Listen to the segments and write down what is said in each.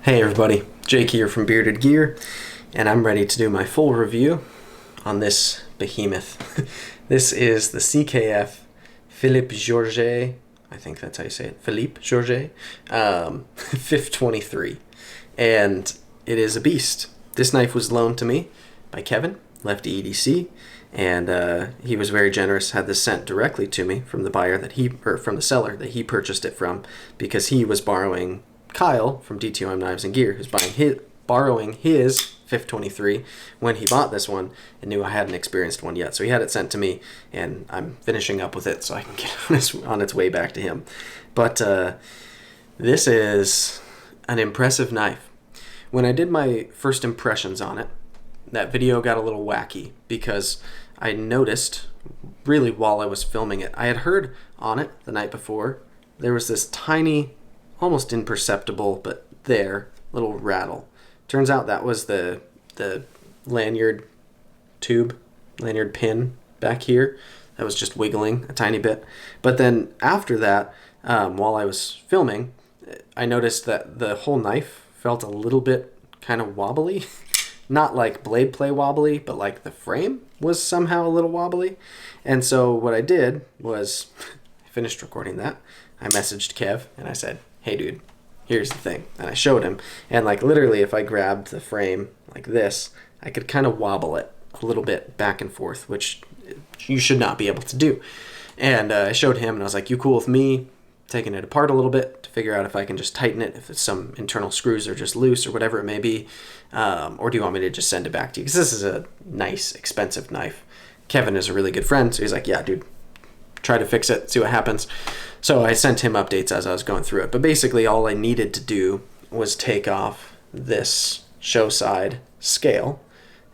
Hey everybody, Jake here from Bearded Gear, and I'm ready to do my full review on this behemoth. This is the CKF Fif23, I think that's how you say it, Fif23, Fif23, and it is a beast. This knife was loaned to me by Kevin, LeftyEDC, and he was very generous, had this sent directly to me from the buyer from the seller that he purchased it from, because he was borrowing Kyle from DTOM Knives and Gear, who's borrowing his Fif23 when he bought this one and knew I hadn't experienced one yet. So he had it sent to me, and I'm finishing up with it so I can get on its way back to him. But this is an impressive knife. When I did my first impressions on it, that video got a little wacky because I noticed, really while I was filming it, I had heard on it the night before, there was this tiny, almost imperceptible, but little rattle. Turns out that was the lanyard pin back here that was just wiggling a tiny bit. But then after that, while I was filming, I noticed that the whole knife felt a little bit kind of wobbly. Not like blade play wobbly, but like the frame was somehow a little wobbly. And so what I did was, I finished recording that, I messaged Kev and I said, hey dude, here's the thing. And I showed him, and like literally if I grabbed the frame like this, I could kind of wobble it a little bit back and forth, which you should not be able to do. And I showed him and I was like, you cool with me taking it apart a little bit to figure out if I can just tighten it, if it's some internal screws are just loose or whatever it may be, or do you want me to just send it back to you? Because this is a nice, expensive knife. Kevin is a really good friend, so he's like, yeah, dude, try to fix it, see what happens. So I sent him updates as I was going through it. But basically all I needed to do was take off this show side scale,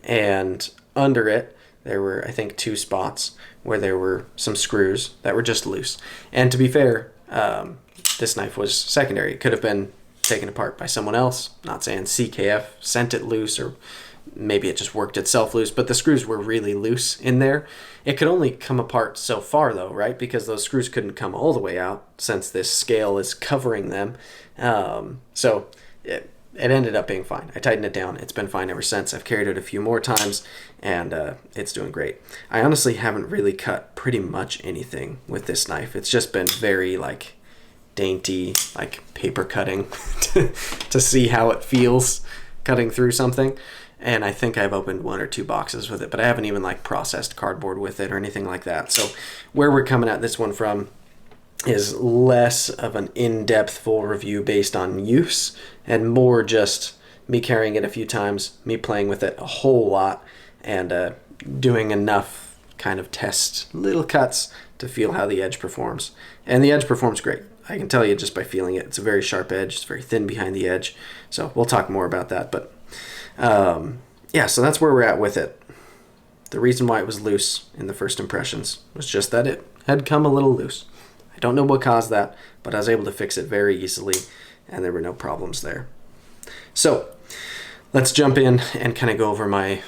and under it there were, I think, 2 spots where there were some screws that were just loose. And to be fair, this knife was secondary. It could have been taken apart by someone else. Not saying CKF sent it loose, or maybe it just worked itself loose, but the screws were really loose in there. It could only come apart so far though, right? Because those screws couldn't come all the way out since this scale is covering them. So it ended up being fine. I tightened it down. It's been fine ever since. I've carried it a few more times, and it's doing great. I honestly haven't really cut pretty much anything with this knife. It's just been very like dainty, like paper cutting to see how it feels cutting through something. And I think I've opened 1 or 2 boxes with it, but I haven't even like processed cardboard with it or anything like that. So where we're coming at this one from is less of an in-depth full review based on use, and more just me carrying it a few times, me playing with it a whole lot, and doing enough kind of test little cuts to feel how the edge performs. And the edge performs great. I can tell you just by feeling it. It's a very sharp edge. It's very thin behind the edge. So we'll talk more about that. But yeah, so that's where we're at with it. The reason why it was loose in the first impressions was just that it had come a little loose. I don't know what caused that, but I was able to fix it very easily, and there were no problems there. So let's jump in and kind of go over my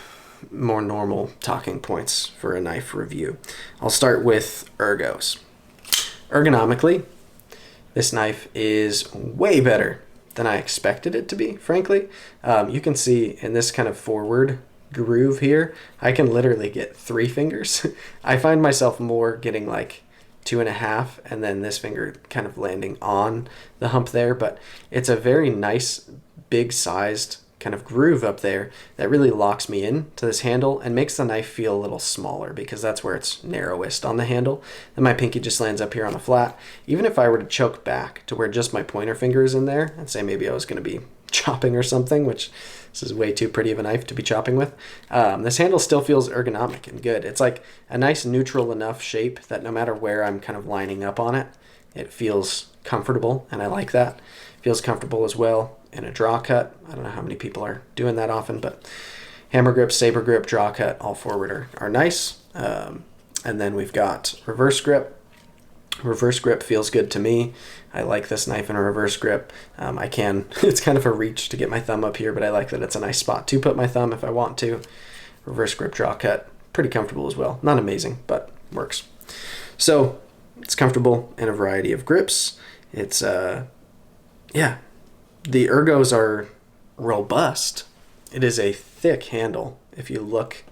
more normal talking points for a knife review. I'll start with Ergos. Ergonomically, this knife is way better than I expected it to be, frankly. You can see in this kind of forward groove here, I can literally get 3 fingers. I find myself more getting like 2.5, and then this finger kind of landing on the hump there, but it's a very nice, big sized kind of groove up there that really locks me in to this handle and makes the knife feel a little smaller, because that's where it's narrowest on the handle. And my pinky just lands up here on the flat. Even if I were to choke back to where just my pointer finger is in there, and say maybe I was going to be chopping or something, which this is way too pretty of a knife to be chopping with, this handle still feels ergonomic and good. It's like a nice neutral enough shape that no matter where I'm kind of lining up on it, it feels comfortable, and I like that. It feels comfortable as well in a draw cut. I don't know how many people are doing that often, but hammer grip, saber grip, draw cut, all forward are nice. And then we've got reverse grip. Reverse grip feels good to me. I like this knife in a reverse grip. It's kind of a reach to get my thumb up here, but I like that it's a nice spot to put my thumb if I want to. Reverse grip draw cut, pretty comfortable as well. Not amazing, but works. So it's comfortable in a variety of grips. It's, yeah, the Ergos are robust. It is a thick handle. If you look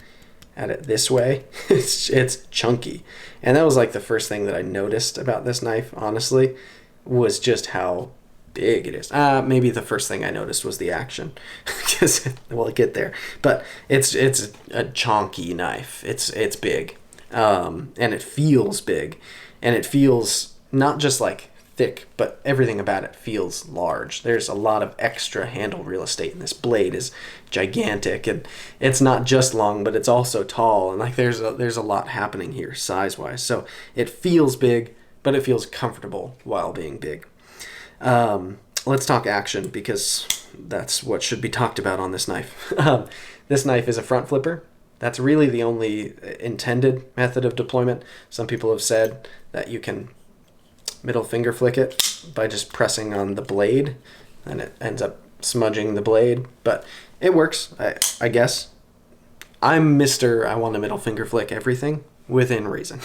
at it this way, it's chunky. And that was like the first thing that I noticed about this knife, honestly, was just how big it is. Maybe the first thing I noticed was the action, because we'll get there. But it's a chonky knife. It's big, and it feels big, and it feels not just like thick, but everything about it feels large. There's a lot of extra handle real estate, and this blade is gigantic, and it's not just long, but it's also tall, and like there's a lot happening here size wise. So it feels big, but it feels comfortable while being big. Let's talk action, because that's what should be talked about on this knife. This knife is a front flipper. That's really the only intended method of deployment. Some people have said that you can middle finger flick it by just pressing on the blade, and it ends up smudging the blade, but it works, I guess. I'm Mr. I want to middle finger flick everything within reason.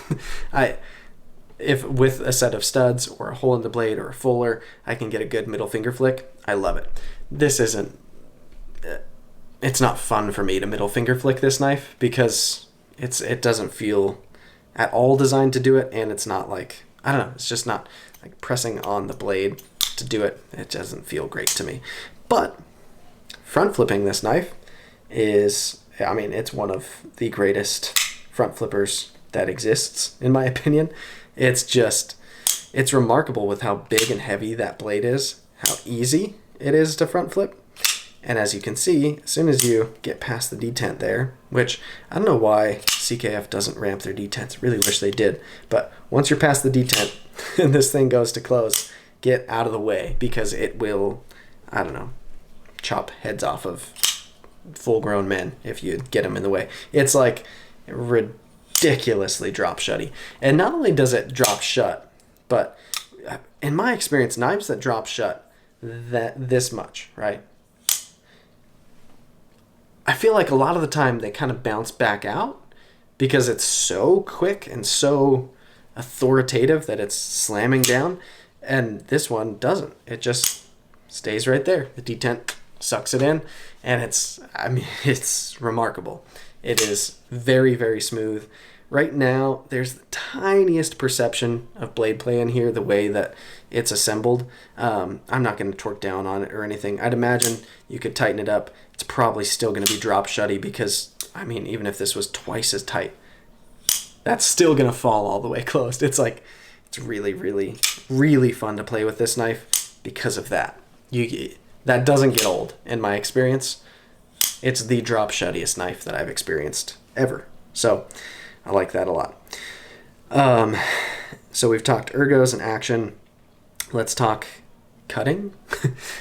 If with a set of studs or a hole in the blade or a fuller, I can get a good middle finger flick, I love it. This isn't, it's not fun for me to middle finger flick this knife, because it doesn't feel at all designed to do it, and it's not like, I don't know, it's just not like pressing on the blade to do it. It doesn't feel great to me. But front flipping this knife is, I mean, it's one of the greatest front flippers that exists, in my opinion. It's remarkable with how big and heavy that blade is, how easy it is to front flip. And as you can see, as soon as you get past the detent there, which I don't know why CKF doesn't ramp their detents, really wish they did, but once you're past the detent and this thing goes to close, get out of the way, because it will, I don't know, chop heads off of full-grown men if you get them in the way. It's like ridiculously drop shutty. And not only does it drop shut, but in my experience, knives that drop shut this much, right? I feel like a lot of the time they kind of bounce back out, because it's so quick and so authoritative that it's slamming down, and this one doesn't. It just stays right there. The detent sucks it in, and it's remarkable. It is very, very smooth. Right now, there's the tiniest perception of blade play in here, the way that it's assembled. I'm not going to torque down on it or anything. I'd imagine you could tighten it up. It's probably still going to be drop shutty, because, I mean, even if this was twice as tight, that's still going to fall all the way closed. It's like, it's really, really, really fun to play with this knife because of that. That doesn't get old, in my experience. It's the drop shuttiest knife that I've experienced ever. So I like that a lot. So we've talked ergos and action. Let's talk cutting.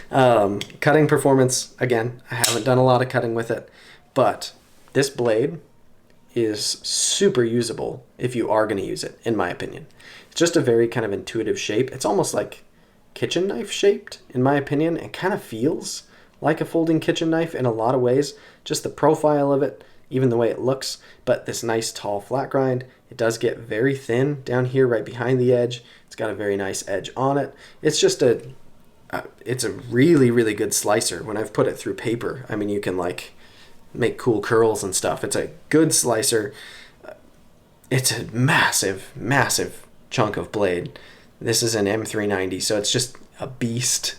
Cutting performance, again, I haven't done a lot of cutting with it, but this blade is super usable if you are going to use it, in my opinion. It's just a very kind of intuitive shape. It's almost like kitchen knife shaped, in my opinion. It kind of feels like a folding kitchen knife in a lot of ways, just the profile of it, even the way it looks. But this nice tall flat grind, it does get very thin down here right behind the edge. It's got a very nice edge on it. It's just it's a really, really good slicer. When I've put it through paper, I mean, you can like make cool curls and stuff. It's a good slicer. It's a massive, massive chunk of blade. This is an M390, so it's just a beast.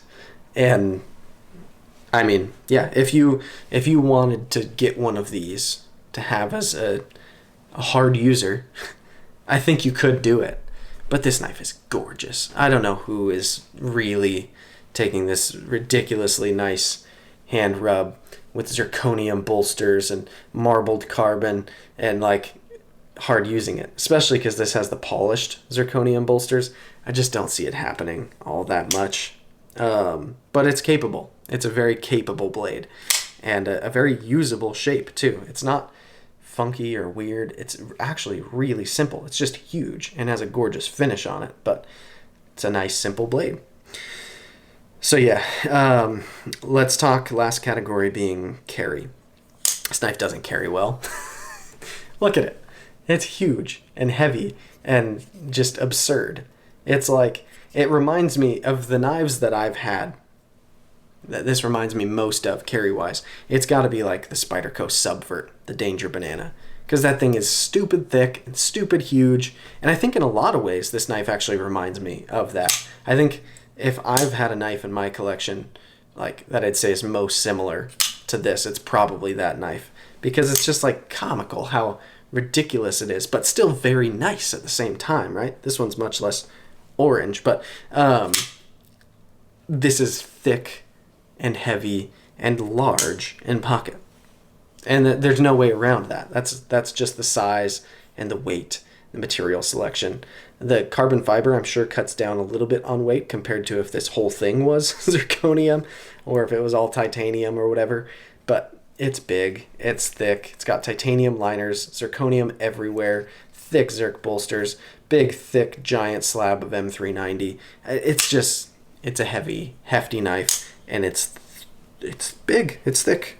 And I mean, yeah, if you wanted to get one of these to have as a hard user, I think you could do it. But this knife is gorgeous. I don't know who is really taking this ridiculously nice hand rub with zirconium bolsters and marbled carbon and like hard using it, especially because this has the polished zirconium bolsters. I just don't see it happening all that much. But it's capable. It's a very capable blade, and a very usable shape too. It's not funky or weird. It's actually really simple. It's just huge and has a gorgeous finish on it, but it's a nice simple blade. So yeah, let's talk last category being carry. This knife doesn't carry well. Look at it. It's huge and heavy and just absurd. It's like, it reminds me of the knives that I've had that this reminds me most of carry-wise, it's got to be like the Spyderco Subvert, the Danger Banana. Because that thing is stupid thick and stupid huge. And I think in a lot of ways, this knife actually reminds me of that. I think if I've had a knife in my collection, like that I'd say is most similar to this, it's probably that knife. Because it's just like comical how ridiculous it is, but still very nice at the same time, right? This one's much less orange, but this is thick and heavy and large in pocket. And there's no way around that. That's just the size and the weight, the material selection. The carbon fiber, I'm sure, cuts down a little bit on weight compared to if this whole thing was zirconium or if it was all titanium or whatever. But it's big, it's thick, it's got titanium liners, zirconium everywhere, thick Zerk bolsters, big, thick, giant slab of M390. It's a heavy, hefty knife, and it's big, it's thick.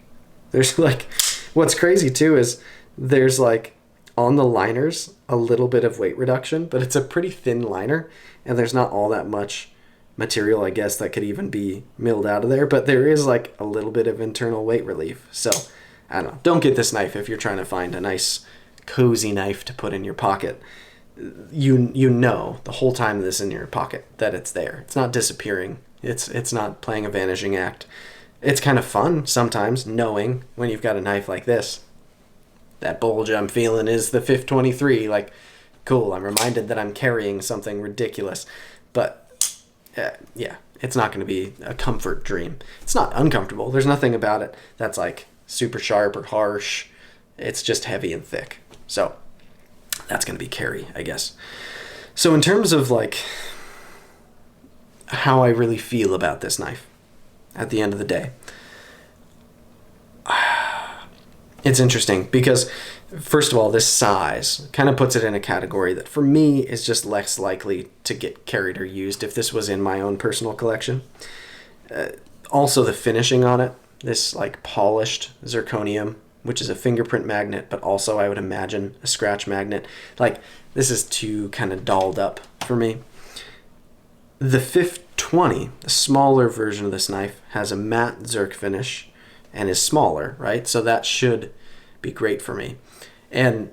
There's like, what's crazy too is there's like on the liners a little bit of weight reduction, but it's a pretty thin liner and there's not all that much material, I guess, that could even be milled out of there, but there is like a little bit of internal weight relief. So I don't know, don't get this knife if you're trying to find a nice cozy knife to put in your pocket. You know the whole time this is in your pocket that it's there. It's not disappearing. It's not playing a vanishing act. It's kind of fun sometimes knowing when you've got a knife like this, that bulge I'm feeling is the Fif23. Like, cool, I'm reminded that I'm carrying something ridiculous. But, yeah, it's not going to be a comfort dream. It's not uncomfortable. There's nothing about it that's, like, super sharp or harsh. It's just heavy and thick. So, that's going to be carry, I guess. So, in terms of, like, how I really feel about this knife, at the end of the day, it's interesting because, first of all, this size kind of puts it in a category that for me is just less likely to get carried or used if this was in my own personal collection. Also, the finishing on it, this like polished zirconium, which is a fingerprint magnet, but also I would imagine a scratch magnet. Like, this is too kind of dolled up for me. The Fif20, the smaller version of this knife, has a matte Zerk finish and is smaller, right? So that should be great for me. And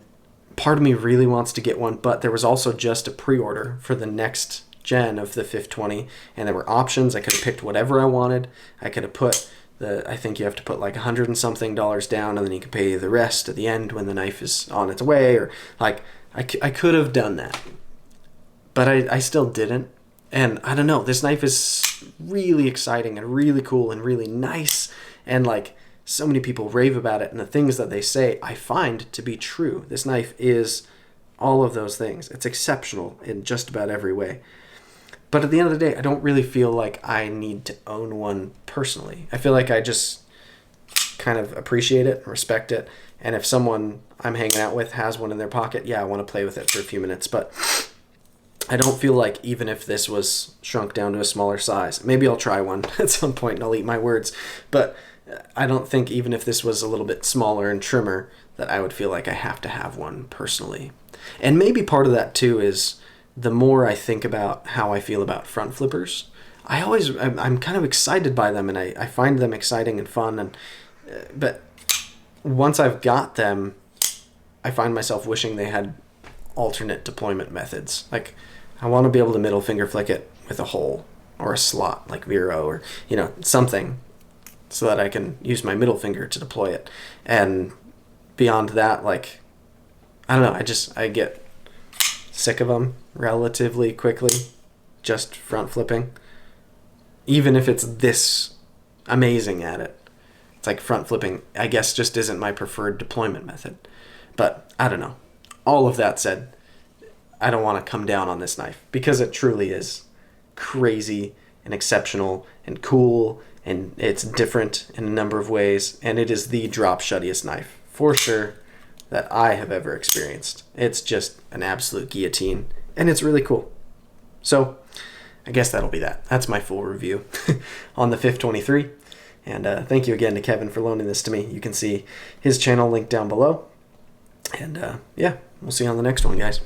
part of me really wants to get one, but there was also just a pre-order for the next gen of the Fif20, and there were options. I could have picked whatever I wanted. I could have put I think you have to put like $100 and something down, and then you can pay the rest at the end when the knife is on its way, or like, I could have done that, but I still didn't. And I don't know, this knife is really exciting and really cool and really nice. And like, so many people rave about it, and the things that they say I find to be true. This knife is all of those things. It's exceptional in just about every way. But at the end of the day, I don't really feel like I need to own one personally. I feel like I just kind of appreciate it and respect it. And if someone I'm hanging out with has one in their pocket, yeah, I want to play with it for a few minutes. But I don't feel like even if this was shrunk down to a smaller size, maybe I'll try one at some point and I'll eat my words, but I don't think even if this was a little bit smaller and trimmer that I would feel like I have to have one personally. And maybe part of that too is the more I think about how I feel about front flippers, I'm kind of excited by them, and I find them exciting and fun, and but once I've got them, I find myself wishing they had alternate deployment methods. Like, I want to be able to middle finger flick it with a hole or a slot like Vero, or something, so that I can use my middle finger to deploy it. And beyond that, like, I don't know, I get sick of them relatively quickly, just front flipping. Even if it's this amazing at it, it's like front flipping, I guess, just isn't my preferred deployment method. But I don't know. All of that said, I don't want to come down on this knife because it truly is crazy and exceptional and cool, and it's different in a number of ways, and it is the drop shuttiest knife for sure that I have ever experienced. It's just an absolute guillotine, and it's really cool. So I guess that'll be that. That's my full review on the Fif23. And thank you again to Kevin for loaning this to me. You can see his channel linked down below. And yeah, we'll see you on the next one, guys.